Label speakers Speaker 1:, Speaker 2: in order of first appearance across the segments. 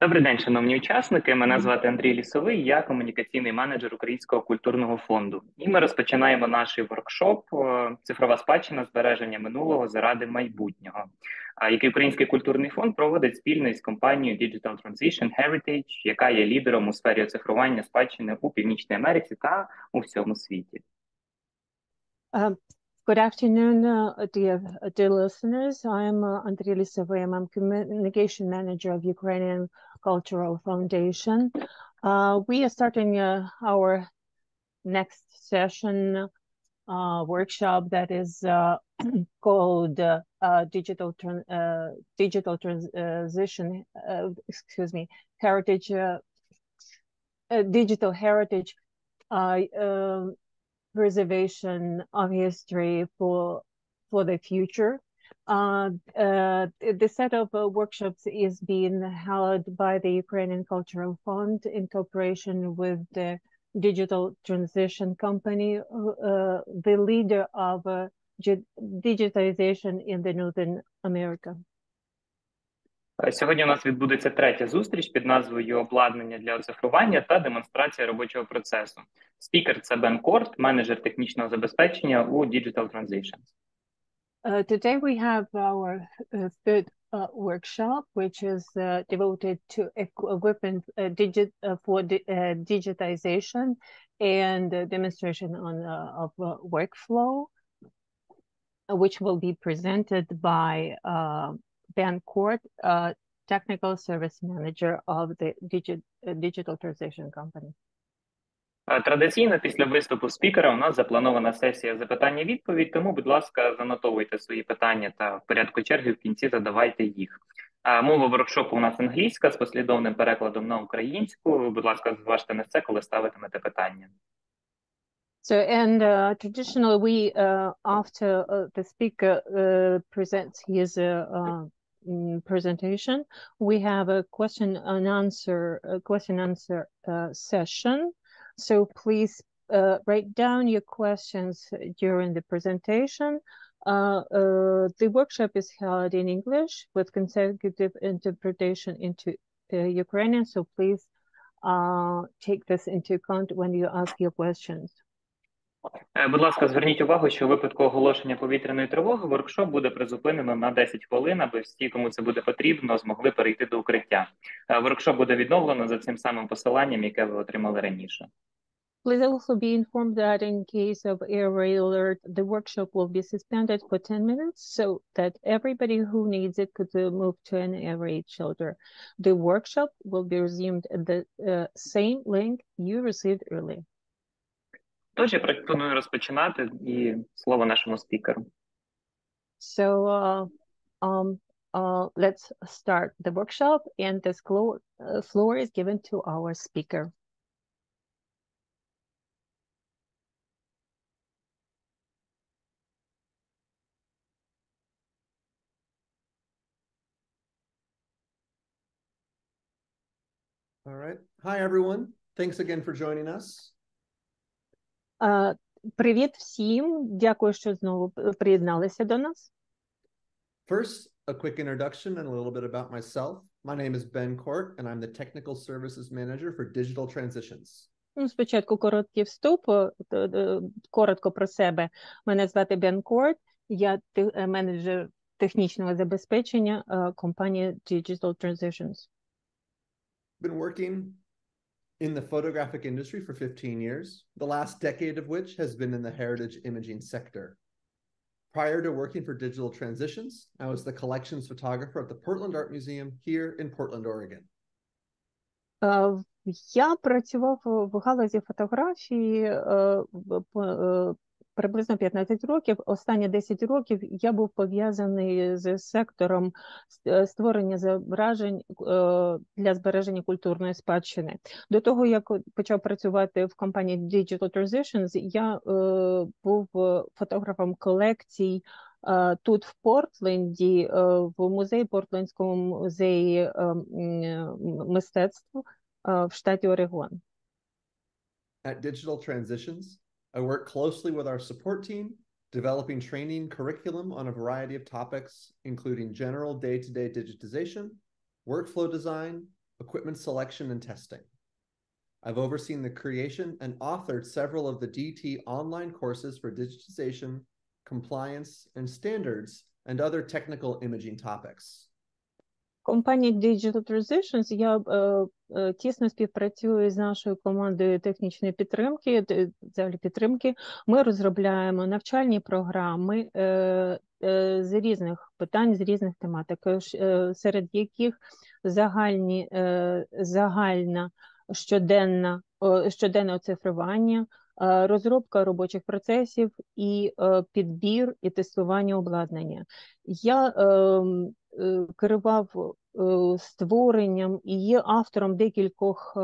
Speaker 1: Добрий день, шановні учасники. Мене звати Андрій Лісовий, я комунікаційний менеджер Українського культурного фонду. І ми розпочинаємо наш воркшоп «Цифрова спадщина, збереження минулого, заради майбутнього», який Український культурний фонд проводить спільно із компанією Digital Transition Heritage, яка є лідером у сфері оцифрування спадщини у Північній Америці та у всьому світі.
Speaker 2: Good afternoon, dear listeners. I'm Andriy Lisovay. I'm Communication Manager of Ukrainian Cultural Foundation. We are starting our next session workshop that is called Digital Transition, Heritage, Digital Heritage preservation of history for the future. The set of workshops is being held by the Ukrainian Cultural Fund in cooperation with the Digital Transition Company, the leader of digitalization in the Northern America.
Speaker 1: Сьогодні у нас відбудеться третя зустріч під назвою «Обладнання для оцифрування та демонстрація робочого процесу». Спікер – це Бен Корт, менеджер технічного забезпечення у Digital Transition.
Speaker 2: Today we have our third workshop, which is devoted to equipment for digitization and demonstration of workflow, which will be presented by Ben Korт, Technical Service Manager of the Digital Transition Company.
Speaker 1: Традиційно після виступу спікера у нас запланована сесія запитання-відповідь, тому, будь ласка, занотовуйте свої питання та в порядку черги в кінці задавайте їх. Мова воркшопу у нас англійська з послідовним перекладом на українську. Будь ласка, зважте на це, коли ставитимете питання.
Speaker 2: So, and traditionally we, after the speaker presents his presentation, we have a question and answer session. So please write down your questions during the presentation. The workshop is held in English with consecutive interpretation into Ukrainian. So please take this into account when you ask your questions.
Speaker 1: Будь ласка, зверніть увагу, що у випадку оголошення повітряної тривоги воркшоп буде призупинено на 10 хвилин, аби всі, кому це буде потрібно, змогли перейти до укриття. Воркшоп буде відновлено за цим самим посиланням, яке ви отримали раніше.
Speaker 2: Please also be informed that in case of air raid alert, the workshop will be suspended for 10 minutes so that everybody who needs it could move to an air raid shelter. The workshop will be resumed at the same link you received earlier.
Speaker 1: Тож я пропоную розпочинати і слово нашому спікеру.
Speaker 2: So let's start the workshop, and the floor is given to our speaker.
Speaker 3: All right. Hi, everyone. Thanks again for joining us.
Speaker 2: Привіт всім. Дякую, що знову приєдналися до нас.
Speaker 3: First, a quick introduction and a little bit about myself. My name is Ben Korт, and I'm the Technical Services Manager for Digital Transitions.
Speaker 2: Спочатку короткий вступ, коротко про себе. Мене звати Бен Корт, я менеджер технічного забезпечення компанії Digital Transitions.
Speaker 3: Been working in the photographic industry for 15 years, the last decade of which has been in the heritage imaging sector. Prior to working for Digital Transitions, I was the collections photographer at the Portland Art Museum here in Portland, Oregon.
Speaker 2: Я працював в галузі фотографії приблизно 15 років. Останні 10 років я був пов'язаний з сектором створення зображень для збереження культурної спадщини. До того, як почав працювати в компанії Digital Transitions, я був фотографом колекцій тут в Портленді, в музеї, Портлендському музеї мистецтв в штаті Орегон.
Speaker 3: At Digital Transitions, I work closely with our support team, developing training curriculum on a variety of topics, including general day-to-day digitization, workflow design, equipment selection and testing. I've overseen the creation and authored several of the DT online courses for digitization, compliance, and standards, and other technical imaging topics.
Speaker 2: Компанії Digital Transitions я тісно співпрацюю з нашою командою технічної підтримки, взагалі підтримки. Ми розробляємо навчальні програми з різних питань, з різних тематик, серед яких загальне щоденне оцифрування, розробка робочих процесів і підбір і тестування обладнання. Я керував створенням і є автором декількох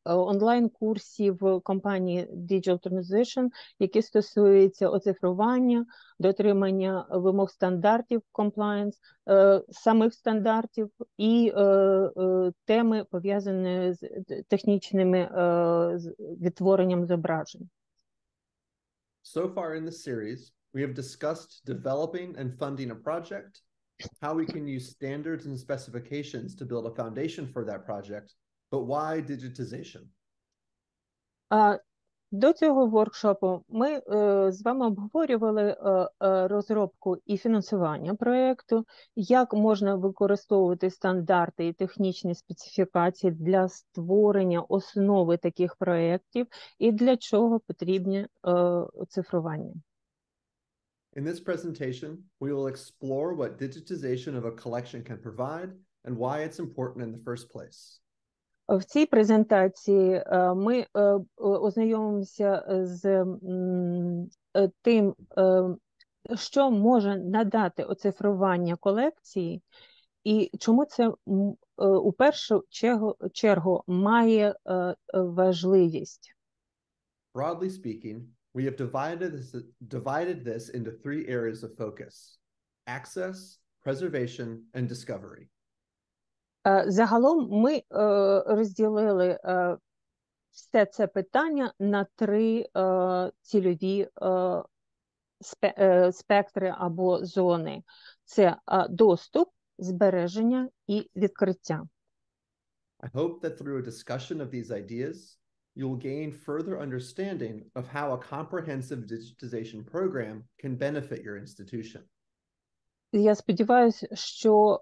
Speaker 2: онлайн-курсів компанії Digital Transition, які стосуються оцифрування, дотримання вимог стандартів, compliance, самих стандартів і теми, пов'язані з технічними відтворенням зображень.
Speaker 3: So far in the series, we have discussed developing and funding a project, how we can use standards and specifications to build a foundation for that project, but why digitization?
Speaker 2: До цього воркшопу ми з вами обговорювали розробку і фінансування проєкту, як можна використовувати стандарти і технічні специфікації для створення основи таких проєктів і для чого потрібне оцифрування.
Speaker 3: In this presentation, we will explore what digitization of a collection can provide and why it's important in the first place.
Speaker 2: В цій презентації ми ознайомимося з тим, що може надати оцифрування колекції і чому це у першу чергу має важливість.
Speaker 3: Broadly speaking, we have divided this into three areas of focus: access, preservation, and discovery.
Speaker 2: Загалом ми розділили все це питання на три цільові спектри або зони. Це доступ, збереження і відкриття.
Speaker 3: I hope that through a discussion of these ideas, you'll gain further understanding of how a comprehensive digitization program can benefit your institution.
Speaker 2: Я сподіваюся, що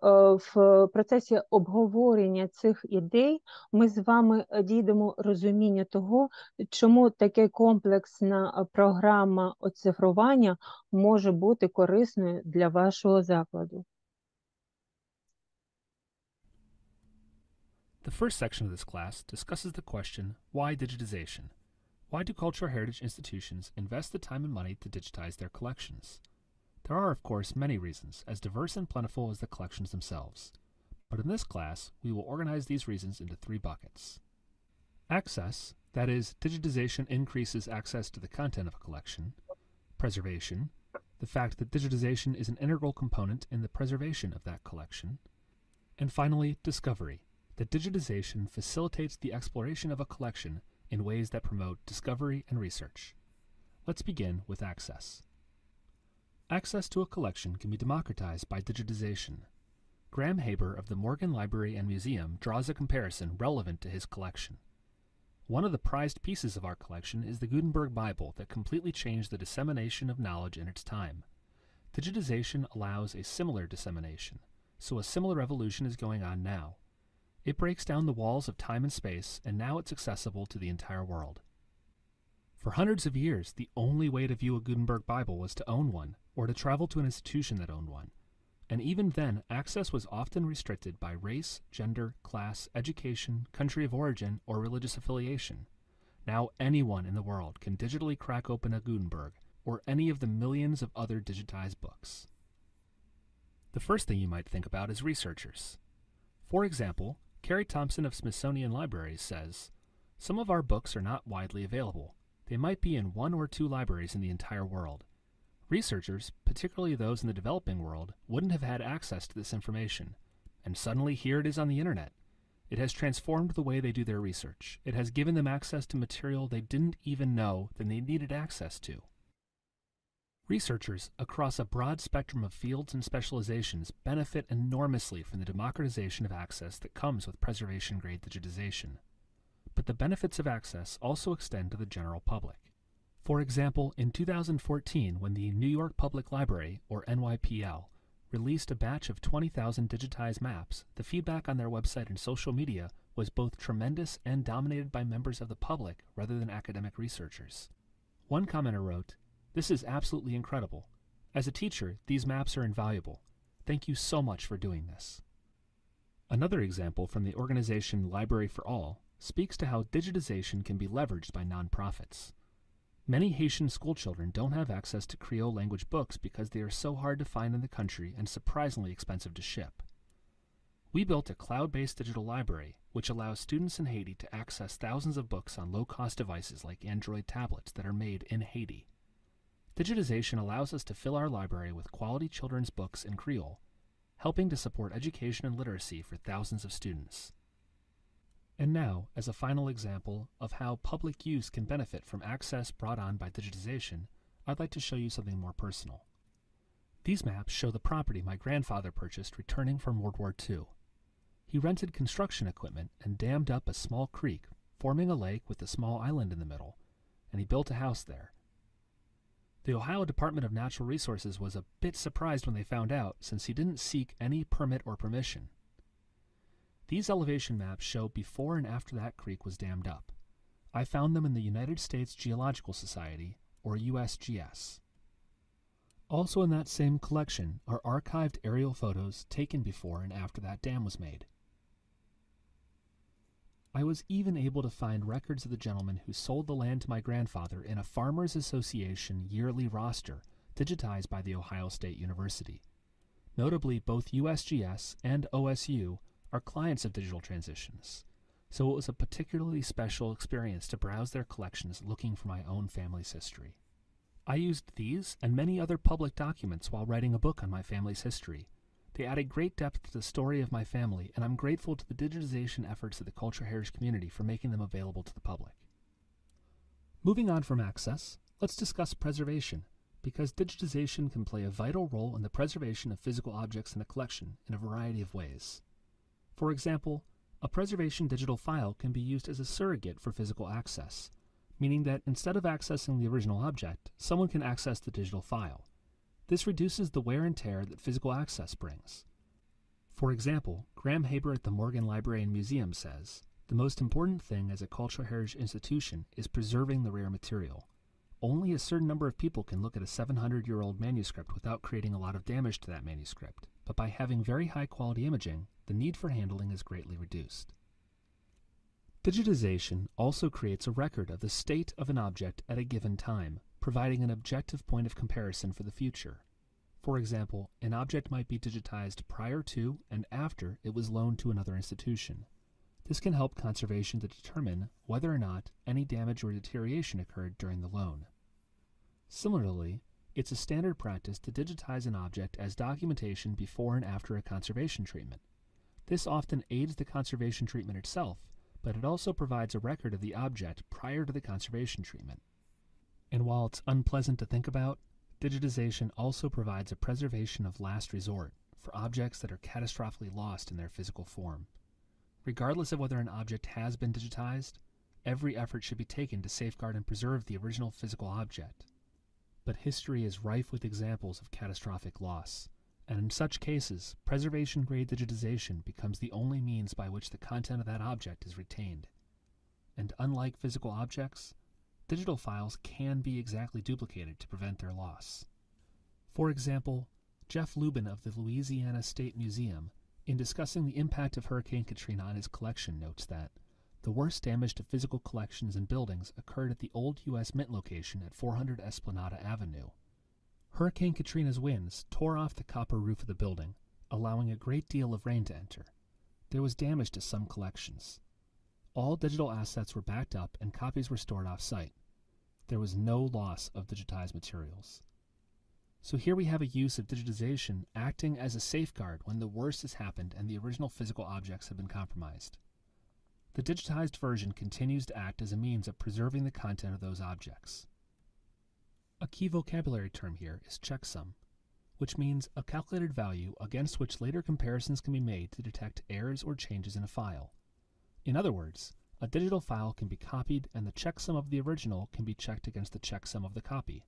Speaker 2: в процесі обговорення цих ідей ми з вами дійдемо розуміння того, чому така комплексна програма оцифрування може бути корисною для вашого закладу.
Speaker 4: The first section of this class discusses the question, why digitization? Why do cultural heritage institutions invest the time and money to digitize their collections? There are, of course, many reasons, as diverse and plentiful as the collections themselves. But in this class, we will organize these reasons into three buckets. Access, that is, digitization increases access to the content of a collection. Preservation, the fact that digitization is an integral component in the preservation of that collection. And finally, discovery, that digitization facilitates the exploration of a collection in ways that promote discovery and research. Let's begin with access. Access to a collection can be democratized by digitization. Graham Haber of the Morgan Library and Museum draws a comparison relevant to his collection. One of the prized pieces of our collection is the Gutenberg Bible that completely changed the dissemination of knowledge in its time. Digitization allows a similar dissemination, so a similar revolution is going on now. It breaks down the walls of time and space, and now it's accessible to the entire world. For hundreds of years, the only way to view a Gutenberg Bible was to own one, or to travel to an institution that owned one. And even then, access was often restricted by race, gender, class, education, country of origin, or religious affiliation. Now anyone in the world can digitally crack open a Gutenberg, or any of the millions of other digitized books. The first thing you might think about is researchers. For example, Carrie Thompson of Smithsonian Libraries says, "Some of our books are not widely available. They might be in 1 or 2 libraries in the entire world. Researchers, particularly those in the developing world, wouldn't have had access to this information. And suddenly here it is on the internet. It has transformed the way they do their research. It has given them access to material they didn't even know that they needed access to." Researchers across a broad spectrum of fields and specializations benefit enormously from the democratization of access that comes with preservation-grade digitization. But the benefits of access also extend to the general public. For example, in 2014, when the New York Public Library, or NYPL, released a batch of 20,000 digitized maps, the feedback on their website and social media was both tremendous and dominated by members of the public rather than academic researchers. One commenter wrote, "This is absolutely incredible. As a teacher, these maps are invaluable. Thank you so much for doing this." Another example from the organization Library for All speaks to how digitization can be leveraged by nonprofits. Many Haitian schoolchildren don't have access to Creole language books because they are so hard to find in the country and surprisingly expensive to ship. We built a cloud-based digital library which allows students in Haiti to access thousands of books on low-cost devices like Android tablets that are made in Haiti. Digitization allows us to fill our library with quality children's books in Creole, helping to support education and literacy for thousands of students. And now, as a final example of how public use can benefit from access brought on by digitization, I'd like to show you something more personal. These maps show the property my grandfather purchased returning from World War II. He rented construction equipment and dammed up a small creek, forming a lake with a small island in the middle, and he built a house there. The Ohio Department of Natural Resources was a bit surprised when they found out, since he didn't seek any permit or permission. These elevation maps show before and after that creek was dammed up. I found them in the United States Geological Society, or USGS. Also in that same collection are archived aerial photos taken before and after that dam was made. I was even able to find records of the gentleman who sold the land to my grandfather in a Farmers Association yearly roster digitized by the Ohio State University. Notably, both USGS and OSU are clients of digital transitions, so it was a particularly special experience to browse their collections looking for my own family's history. I used these and many other public documents while writing a book on my family's history. They added great depth to the story of my family, and I'm grateful to the digitization efforts of the cultural heritage community for making them available to the public. Moving on from access, let's discuss preservation, because digitization can play a vital role in the preservation of physical objects in a collection in a variety of ways. For example, a preservation digital file can be used as a surrogate for physical access, meaning that instead of accessing the original object, someone can access the digital file. This reduces the wear and tear that physical access brings. For example, Graham Haber at the Morgan Library and Museum says, "The most important thing as a cultural heritage institution is preserving the rare material. Only a certain number of people can look at a 700-year-old manuscript without creating a lot of damage to that manuscript, but by having very high-quality imaging, the need for handling is greatly reduced." Digitization also creates a record of the state of an object at a given time, providing an objective point of comparison for the future. For example, an object might be digitized prior to and after it was loaned to another institution. This can help conservation to determine whether or not any damage or deterioration occurred during the loan. Similarly, it's a standard practice to digitize an object as documentation before and after a conservation treatment. This often aids the conservation treatment itself, but it also provides a record of the object prior to the conservation treatment. And while it's unpleasant to think about, digitization also provides a preservation of last resort for objects that are catastrophically lost in their physical form. Regardless of whether an object has been digitized, every effort should be taken to safeguard and preserve the original physical object. But history is rife with examples of catastrophic loss, and in such cases, preservation-grade digitization becomes the only means by which the content of that object is retained. And unlike physical objects, digital files can be exactly duplicated to prevent their loss. For example, Jeff Lubin of the Louisiana State Museum, in discussing the impact of Hurricane Katrina on his collection, notes that the worst damage to physical collections and buildings occurred at the old U.S. Mint location at 400 Esplanada Avenue. Hurricane Katrina's winds tore off the copper roof of the building, allowing a great deal of rain to enter. There was damage to some collections. All digital assets were backed up and copies were stored off-site. There was no loss of digitized materials. So here we have a use of digitization acting as a safeguard when the worst has happened and the original physical objects have been compromised. The digitized version continues to act as a means of preserving the content of those objects. A key vocabulary term here is checksum, which means a calculated value against which later comparisons can be made to detect errors or changes in a file. In other words, a digital file can be copied and the checksum of the original can be checked against the checksum of the copy.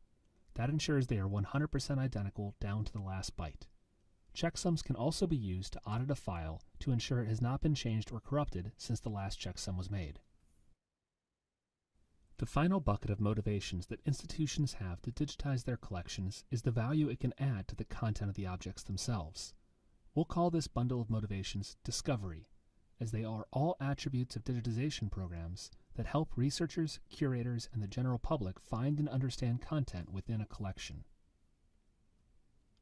Speaker 4: That ensures they are 100% identical down to the last byte. Checksums can also be used to audit a file to ensure it has not been changed or corrupted since the last checksum was made. The final bucket of motivations that institutions have to digitize their collections is the value it can add to the content of the objects themselves. We'll call this bundle of motivations discovery, as they are all attributes of digitization programs that help researchers, curators, and the general public find and understand content within a collection.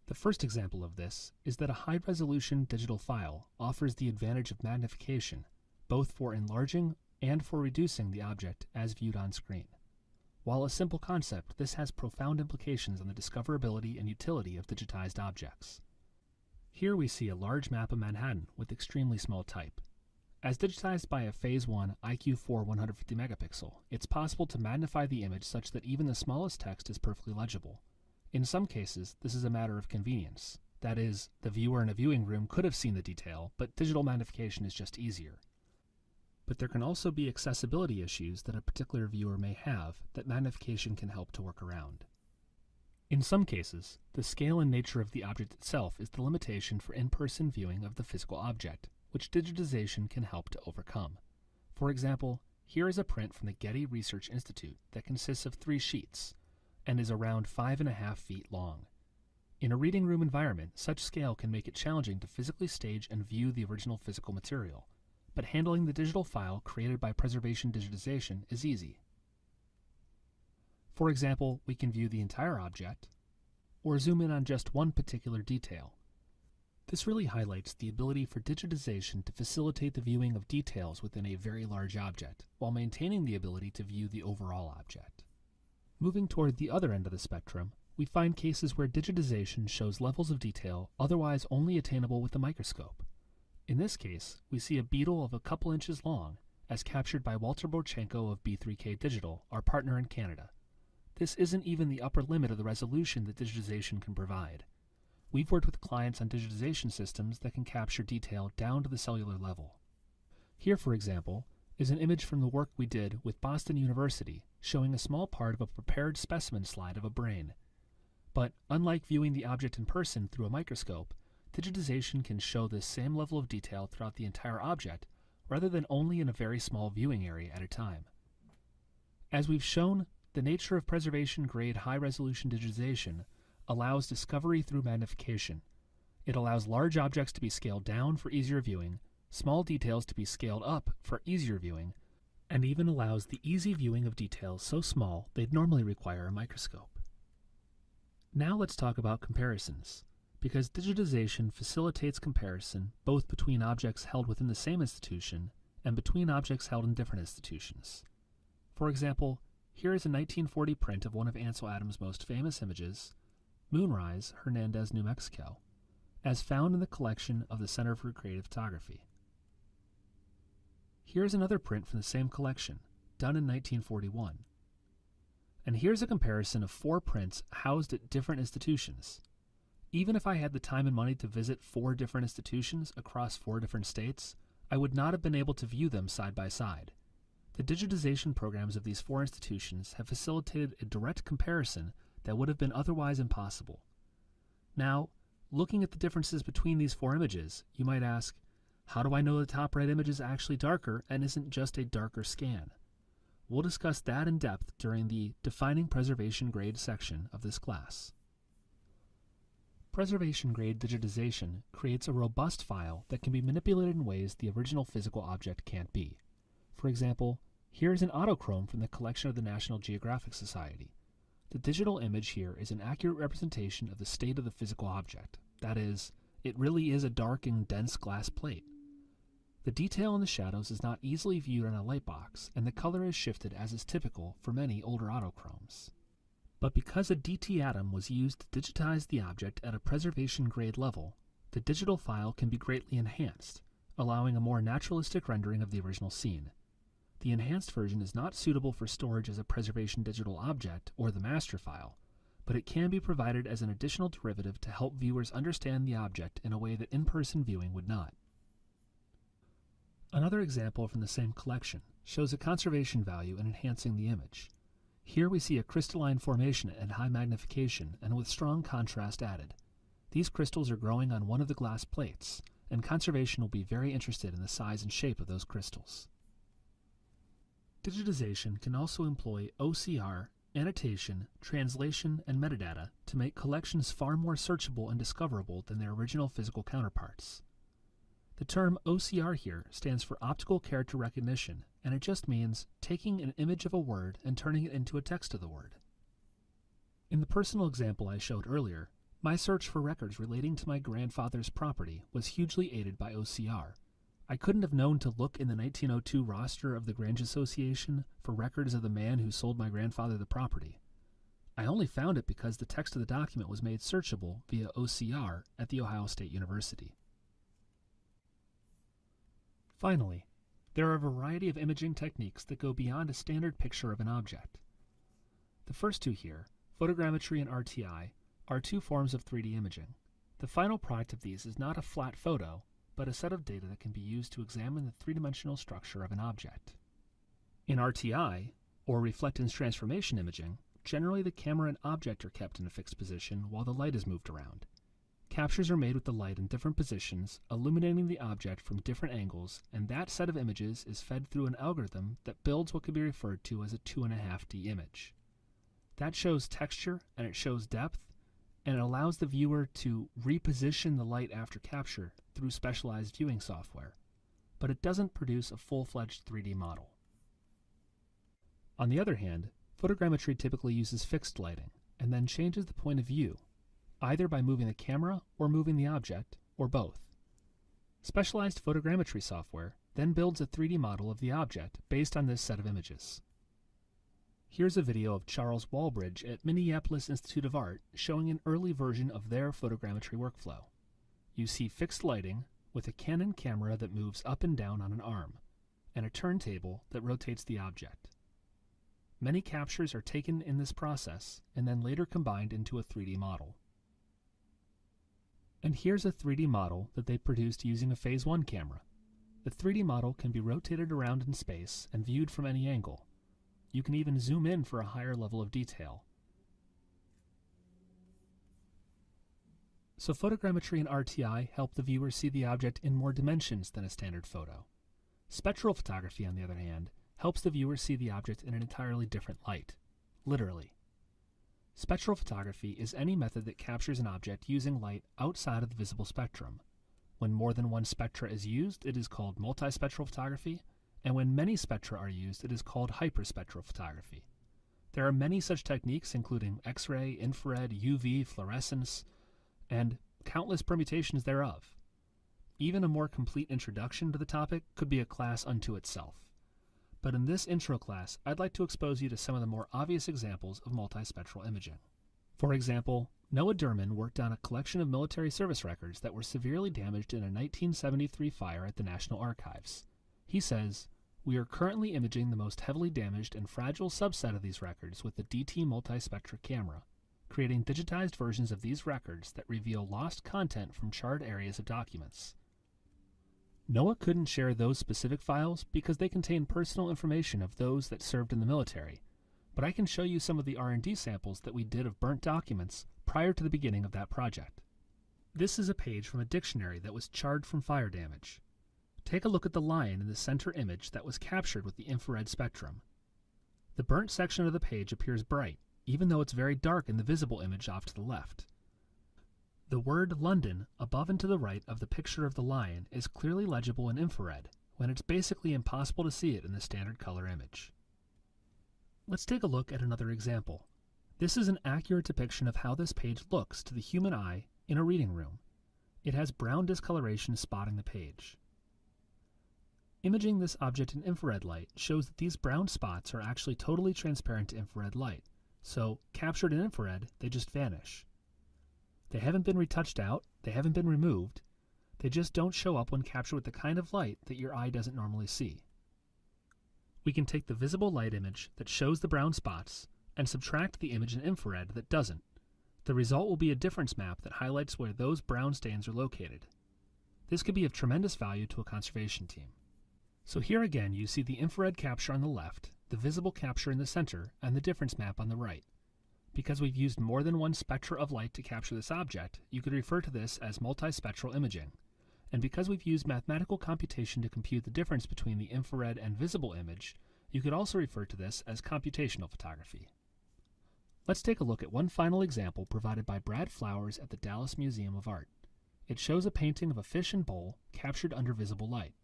Speaker 4: The first example of this is that a high-resolution digital file offers the advantage of magnification, both for enlarging and for reducing the object as viewed on screen. While a simple concept, this has profound implications on the discoverability and utility of digitized objects. Here we see a large map of Manhattan with extremely small type. As digitized by a Phase 1 IQ4 150 megapixel, it's possible to magnify the image such that even the smallest text is perfectly legible. In some cases, this is a matter of convenience. That is, the viewer in a viewing room could have seen the detail, but digital magnification is just easier. But there can also be accessibility issues that a particular viewer may have that magnification can help to work around. In some cases, the scale and nature of the object itself is the limitation for in-person viewing of the physical object, which digitization can help to overcome. For example, here is a print from the Getty Research Institute that consists of 3 sheets and is around 5.5 feet long. In a reading room environment, such scale can make it challenging to physically stage and view the original physical material, but handling the digital file created by preservation digitization is easy. For example, we can view the entire object, or zoom in on just one particular detail. This really highlights the ability for digitization to facilitate the viewing of details within a very large object, while maintaining the ability to view the overall object. Moving toward the other end of the spectrum, we find cases where digitization shows levels of detail otherwise only attainable with the microscope. In this case, we see a beetle of a couple inches long, as captured by Walter Borchenko of B3K Digital, our partner in Canada. This isn't even the upper limit of the resolution that digitization can provide. We've worked with clients on digitization systems that can capture detail down to the cellular level. Here, for example, is an image from the work we did with Boston University showing a small part of a prepared specimen slide of a brain. But unlike viewing the object in person through a microscope, digitization can show this same level of detail throughout the entire object rather than only in a very small viewing area at a time. As we've shown, the nature of preservation-grade high-resolution digitization allows discovery through magnification. It allows large objects to be scaled down for easier viewing, small details to be scaled up for easier viewing, and even allows the easy viewing of details so small they'd normally require a microscope. Now let's talk about comparisons, because digitization facilitates comparison both between objects held within the same institution and between objects held in different institutions. For example, here is a 1940 print of one of Ansel Adams' most famous images, Moonrise, Hernandez, New Mexico, as found in the collection of the Center for Creative Photography. Here's another print from the same collection, done in 1941. And here's a comparison of 4 prints housed at different institutions. Even if I had the time and money to visit 4 different institutions across 4 different states, I would not have been able to view them side by side. The digitization programs of these 4 institutions have facilitated a direct comparison that would have been otherwise impossible. Now, looking at the differences between these 4 images, you might ask, how do I know the top right image is actually darker and isn't just a darker scan? We'll discuss that in depth during the Defining Preservation Grade section of this class. Preservation grade digitization creates a robust file that can be manipulated in ways the original physical object can't be. For example, here is an autochrome from the collection of the National Geographic Society. The digital image here is an accurate representation of the state of the physical object. That is, it really is a dark and dense glass plate. The detail in the shadows is not easily viewed on a light box, and the color is shifted as is typical for many older autochromes. But because a DT atom was used to digitize the object at a preservation grade level, the digital file can be greatly enhanced, allowing a more naturalistic rendering of the original scene. The enhanced version is not suitable for storage as a preservation digital object or the master file, but it can be provided as an additional derivative to help viewers understand the object in a way that in-person viewing would not. Another example from the same collection shows a conservation value in enhancing the image. Here we see a crystalline formation at high magnification and with strong contrast added. These crystals are growing on one of the glass plates, and conservation will be very interested in the size and shape of those crystals. Digitization can also employ OCR, annotation, translation, and metadata to make collections far more searchable and discoverable than their original physical counterparts. The term OCR here stands for optical character recognition, and it just means taking an image of a word and turning it into a text of the word. In the personal example I showed earlier, my search for records relating to my grandfather's property was hugely aided by OCR. I couldn't have known to look in the 1902 roster of the Grange Association for records of the man who sold my grandfather the property. I only found it because the text of the document was made searchable via OCR at The Ohio State University. Finally, there are a variety of imaging techniques that go beyond a standard picture of an object. The first two here, photogrammetry and RTI, are two forms of 3D imaging. The final product of these is not a flat photo, but a set of data that can be used to examine the three-dimensional structure of an object. In RTI, or reflectance transformation imaging, generally the camera and object are kept in a fixed position while the light is moved around. Captures are made with the light in different positions, illuminating the object from different angles, and that set of images is fed through an algorithm that builds what could be referred to as a 2.5D image. That shows texture, and it shows depth, and it allows the viewer to reposition the light after capture through specialized viewing software, but it doesn't produce a full-fledged 3D model. On the other hand, photogrammetry typically uses fixed lighting, and then changes the point of view, either by moving the camera or moving the object, or both. Specialized photogrammetry software then builds a 3D model of the object based on this set of images. Here's a video of Charles Walbridge at Minneapolis Institute of Art showing an early version of their photogrammetry workflow. You see fixed lighting with a Canon camera that moves up and down on an arm, and a turntable that rotates the object. Many captures are taken in this process and then later combined into a 3D model. And here's a 3D model that they produced using a Phase 1 camera. The 3D model can be rotated around in space and viewed from any angle. You can even zoom in for a higher level of detail. So photogrammetry and RTI help the viewer see the object in more dimensions than a standard photo. Spectral photography, on the other hand, helps the viewer see the object in an entirely different light, literally. Spectral photography is any method that captures an object using light outside of the visible spectrum. When more than one spectra is used, it is called multispectral photography, and when many spectra are used, it is called hyperspectral photography. There are many such techniques, including X-ray, infrared, UV, fluorescence, and countless permutations thereof. Even a more complete introduction to the topic could be a class unto itself. But in this intro class, I'd like to expose you to some of the more obvious examples of multispectral imaging. For example, Noah Durman worked on a collection of military service records that were severely damaged in a 1973 fire at the National Archives. He says, "We are currently imaging the most heavily damaged and fragile subset of these records with the DT multispectra camera, creating digitized versions of these records that reveal lost content from charred areas of documents." Noah couldn't share those specific files because they contain personal information of those that served in the military, but I can show you some of the R&D samples that we did of burnt documents prior to the beginning of that project. This is a page from a dictionary that was charred from fire damage. Take a look at the lion in the center image that was captured with the infrared spectrum. The burnt section of the page appears bright, even though it's very dark in the visible image off to the left. The word London above and to the right of the picture of the lion is clearly legible in infrared, when it's basically impossible to see it in the standard color image. Let's take a look at another example. This is an accurate depiction of how this page looks to the human eye in a reading room. It has brown discoloration spotting the page. Imaging this object in infrared light shows that these brown spots are actually totally transparent to infrared light, so captured in infrared, they just vanish. They haven't been retouched out, they haven't been removed, they just don't show up when captured with the kind of light that your eye doesn't normally see. We can take the visible light image that shows the brown spots and subtract the image in infrared that doesn't, The result will be a difference map that highlights where those brown stains are located. This could be of tremendous value to a conservation team. So here again you see the infrared capture on the left, the visible capture in the center, and the difference map on the right. Because we've used more than one spectra of light to capture this object, you could refer to this as multispectral imaging. And because we've used mathematical computation to compute the difference between the infrared and visible image, you could also refer to this as computational photography. Let's take a look at one final example provided by Brad Flowers at the Dallas Museum of Art. It shows a painting of a fish and bowl captured under visible light.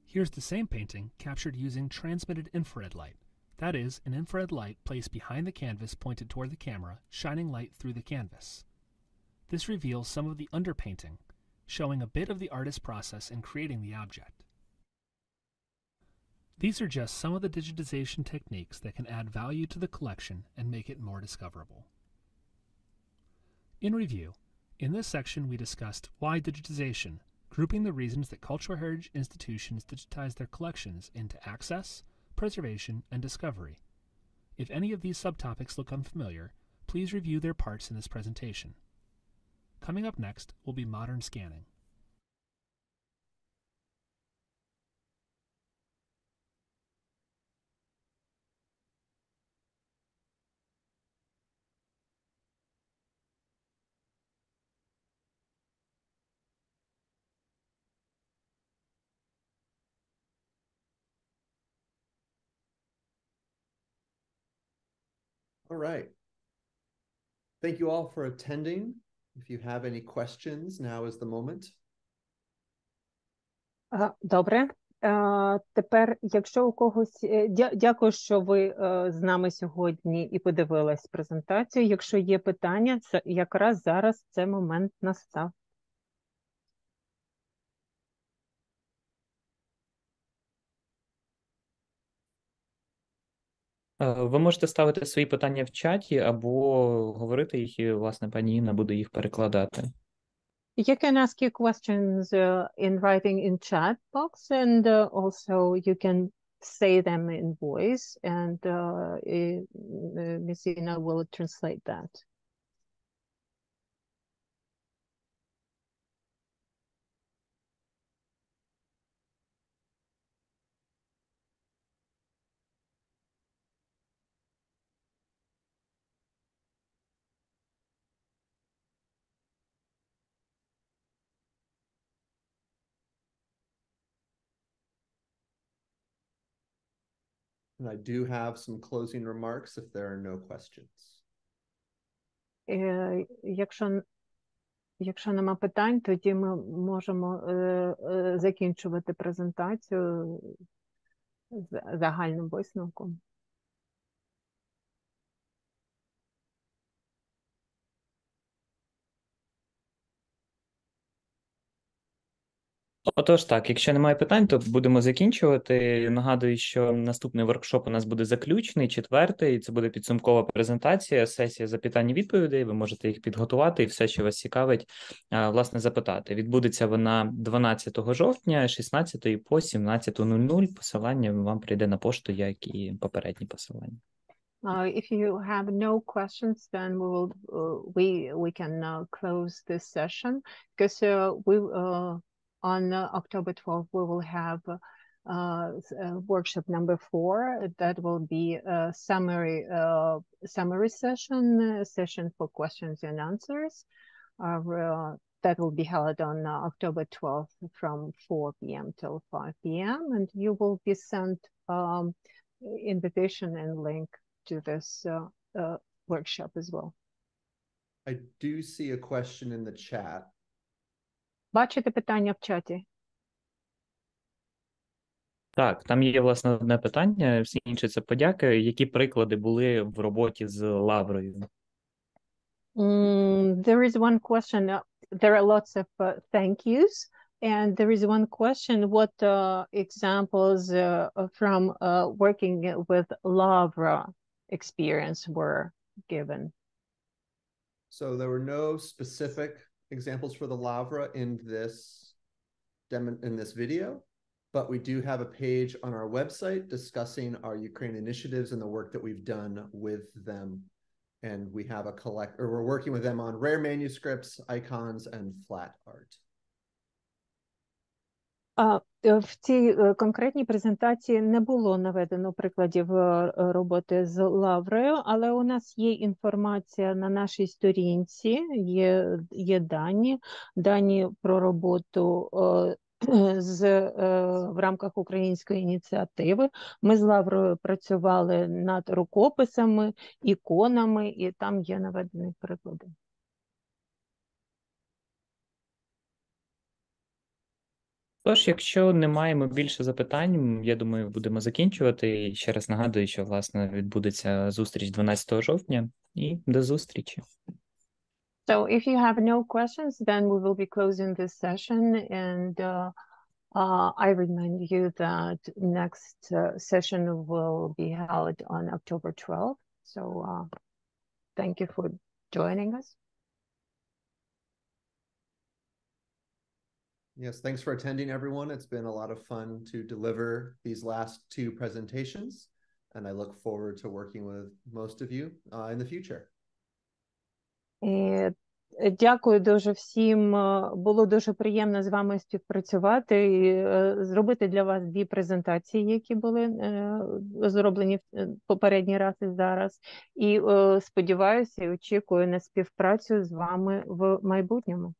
Speaker 4: Here's the same painting captured using transmitted infrared light. That is, an infrared light placed behind the canvas pointed toward the camera, shining light through the canvas. This reveals some of the underpainting, showing a bit of the artist's process in creating the object. These are just some of the digitization techniques that can add value to the collection and make it more discoverable. In review, in this section we discussed why digitization, grouping the reasons that cultural heritage institutions digitize their collections into access, preservation, and discovery. If any of these subtopics look unfamiliar, please review their parts in this presentation. Coming up next will be modern scanning.
Speaker 3: All right. Thank you all for attending. If you have any questions, now is the moment.
Speaker 2: Добре. Тепер, якщо у когось... Дякую, що ви з нами сьогодні і подивились презентацію. Якщо є питання, це якраз зараз це момент настав.
Speaker 1: Ви можете ставити свої питання в чаті або говорити їх, і, власне, пані Інна буде їх перекладати.
Speaker 2: You can ask your questions in writing in chat box, and also you can say them in voice, and Miss Ina will translate that.
Speaker 3: And I do have some closing remarks if there are no questions.
Speaker 2: Якщо нема питань, тоді ми можемо закінчувати презентацію загальним висновком.
Speaker 1: Отож так, якщо немає питань, то будемо закінчувати. Нагадую, що наступний воркшоп у нас буде заключний, 4-й. Це буде підсумкова презентація, сесія запитань-відповідей. Ви можете їх підготувати і все, що вас цікавить, власне, запитати. Відбудеться вона 12 жовтня, 16 по 17:00. Посилання вам прийде на пошту, як і попередні посилання.
Speaker 2: If you have no questions, then we can close this session, because on October 12th, we will have workshop number 4. That will be a summary session for questions and answers. That will be held on October 12th from 4 p.m. till 5 p.m. And you will be sent invitation and link to this workshop as well.
Speaker 3: I do see a question in the chat.
Speaker 2: Бачите питання в чаті?
Speaker 1: Так, там є, власне, одне питання, всі інші це подяки. Які приклади були в роботі з лаврою?
Speaker 2: There is one question. There are lots of thank yous. And there is one question, what examples from working with Lavra experience were given?
Speaker 3: So there were no specific examples for the Lavra in this video, but we do have a page on our website discussing our Ukraine initiatives and the work that we've done with them. and we have we're working with them on rare manuscripts, icons, and flat art.
Speaker 2: В цій конкретній презентації не було наведено прикладів роботи з лаврою, але у нас є інформація на нашій сторінці, є дані про роботу в рамках української ініціативи. Ми з лаврою працювали над рукописами, іконами, і там є наведені приклади.
Speaker 5: Тож, якщо не маємо більше запитань, я думаю, будемо закінчувати. І ще раз нагадую, що, власне, відбудеться зустріч 12 жовтня. І до зустрічі.
Speaker 2: So if you have no questions, then we will be closing this session, and I remind you that next session will be held on October 12th. So thank you for joining us.
Speaker 3: Yes, thanks for attending, everyone. It's been a lot of fun to deliver these last two presentations, and I look forward to working with most of you in the future.
Speaker 2: Дякую дуже всім. Було дуже приємно з вами співпрацювати і зробити для вас 2 презентації, які були зроблені в попередній раз і зараз. І сподіваюся і очікую на співпрацю з вами в майбутньому.